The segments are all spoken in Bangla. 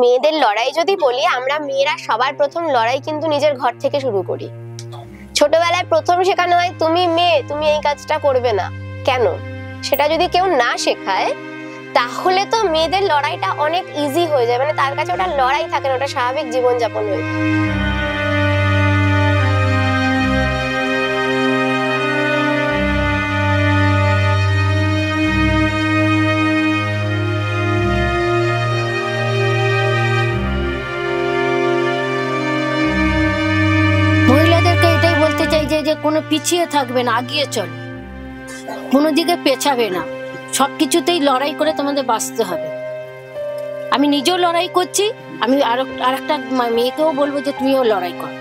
মেয়েদের লড়াই যদি বলি, আমরা মেয়েরা সবার প্রথম লড়াই কিন্তু নিজের ঘর থেকে শুরু করি। ছোটবেলায় প্রথম শেখানো হয় তুমি মেয়ে, তুমি এই কাজটা করবে না। কেন? সেটা যদি কেউ না শেখায় তাহলে তো মেয়েদের লড়াইটা অনেক ইজি হয়ে যায়, মানে তার কাছে ওটা লড়াই থাকে না, ওটা স্বাভাবিক জীবনযাপন হয়ে যায়। মহিলাদেরকে এটাই বলতে চাই যে কোনো পিছিয়ে থাকবে না, আগিয়ে চল, কোনো দিকে পেছাবে না, সবকিছুতেই লড়াই করে তোমাদের বাঁচতে হবে। আমি নিজেও লড়াই করছি, আমি আরেকটা মেয়েকেও বলবো যে তুমিও লড়াই কর।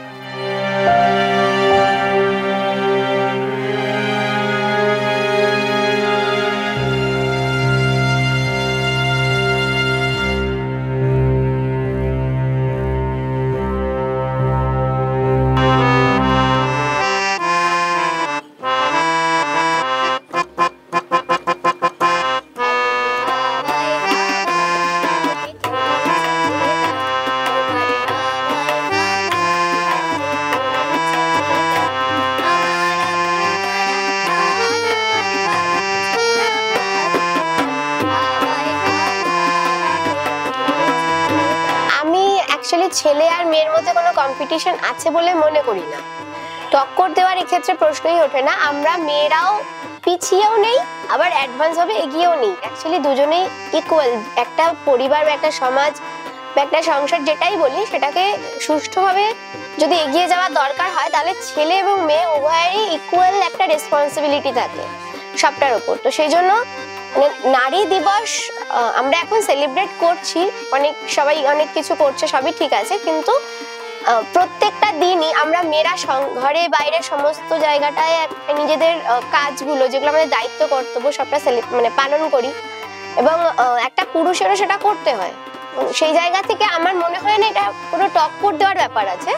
ছেলে আর মেয়ের মধ্যে কোনো কম্পিটিশন আছে বলে মনে করি না। টক্কর দেওয়ার এক্ষেত্রে প্রশ্নই ওঠে না। আমরা মেয়েরাও পিছিয়েও নেই, আবার অ্যাডভান্স ভাবে এগিয়েও নেই। অ্যাকচুয়ালি দুজনেই ইকুয়াল। একটা পরিবার বা একটা সমাজ বা একটা সংসার যেটাই বলি, সেটাকে সুষ্ঠুভাবে যদি এগিয়ে যাওয়ার দরকার হয়, তাহলে ছেলে এবং মেয়ে উভয়েরই ইকুয়াল একটা রেসপন্সিবিলিটি থাকে সবটার উপর। তো সেই জন্য নারী দিবস আমরা এখন সেলিব্রেট করছি, সবাই অনেক কিছু করছে, সবই ঠিক আছে, কিন্তু প্রত্যেকটা দিনই আমরা মেয়েরা ঘরে বাইরে সমস্ত জায়গাটায় নিজেদের কাজগুলো, যেগুলো আমাদের দায়িত্ব কর্তব্য, সবটা পালন করি, এবং একটা পুরুষেরও সেটা করতে হয়। সেই জায়গা থেকে আমার মনে হয় না এটা কোনো টক্কর দেওয়ার ব্যাপার আছে।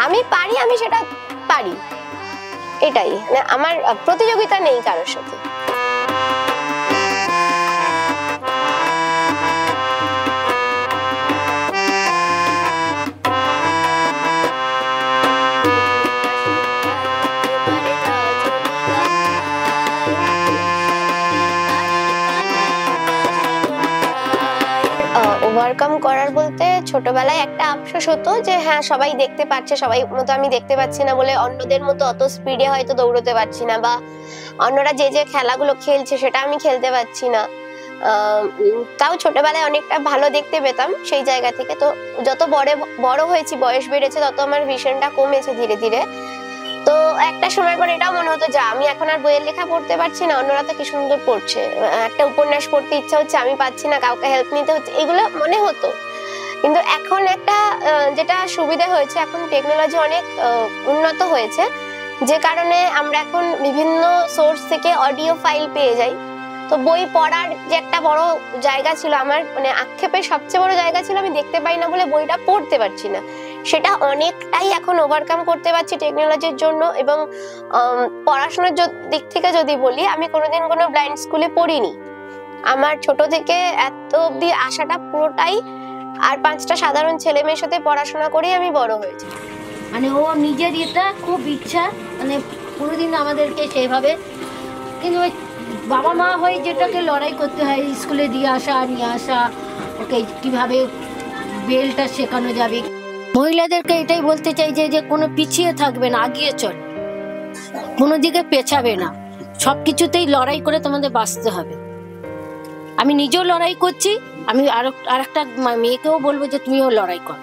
আমি পারি, আমি সেটা পারি, এটাই। আমার প্রতিযোগিতা নেই কারোর সাথে। ওভারকাম করার বলতে, ছোটবেলায় একটা আফসোস হতো যে হ্যাঁ সবাই দেখতে পাচ্ছে, সবাই মতো আমি দেখতে পাচ্ছি না বলে অন্যদের মতো অত স্পিডে হয়তো দৌড়তে পারছি না, বা অন্যরা যে যে খেলাগুলো খেলছে সেটা আমি খেলতে পারছি না। তাও ছোটবেলায় অনেকটা ভালো দেখতে পেতাম সেই জায়গা থেকে। তো যত বড় হয়েছি, বয়স বেড়েছে, তত আমার ভিশনটা কমেছে ধীরে ধীরে। তো একটা সময় পর এটাও মনে হতো যে আমি এখন আর বইয়ের লেখা পড়তে পারছি না, অন্যরা তো কি সুন্দর পড়ছে, একটা উপন্যাস পড়তে ইচ্ছা হচ্ছে, আমি পাচ্ছি না, কাউকে হেল্প নিতে হচ্ছে, এগুলো মনে হতো। কিন্তু এখন একটা যেটা সুবিধা হয়েছে, এখন টেকনোলজি অনেক উন্নত হয়েছে, যে কারণে আমরা এখন বিভিন্ন সোর্স থেকে অডিও ফাইল পেয়ে যাই। তো বই পড়ার যে একটা বড় জায়গা ছিল আমার, আক্ষেপের সবচেয়ে বড় জায়গা ছিল আমি দেখতে পাই না বলে বইটা পড়তে পারছি না, সেটা অনেকটাই এখন ওভারকাম করতে পারছি টেকনোলজির জন্য। এবং পড়াশোনার দিক থেকে যদি বলি, আমি কোনোদিন কোনো ব্লাইন্ড স্কুলে পড়িনি। আমার ছোট থেকে এত অব্দি আশাটা পুরোটাই আর 5টা সাধারণ ছেলে মেয়ের সাথে পড়াশোনা করেই আমি বড় হয়েছি। ও নিজের এটা খুব ইচ্ছা, কোনোদিন আমাদেরকে সেইভাবে, কিন্তু বাবা মা হয়ে যেটাকে লড়াই করতে হয়, স্কুলে দিয়ে আসা নিয়ে আসা, ওকে কিভাবে বেলটা শেখানো যাবে। মহিলাদেরকে এটাই বলতে চাই যে কোনো পিছিয়ে থাকবে না, আগিয়ে চল, কোনো দিকে পেছাবে না, সবকিছুতেই লড়াই করে তোমাদের বাঁচতে হবে। আমি নিজেও লড়াই করছি, আমি আরেকটা মেয়েকেও বলবো যে তুমিও লড়াই কর।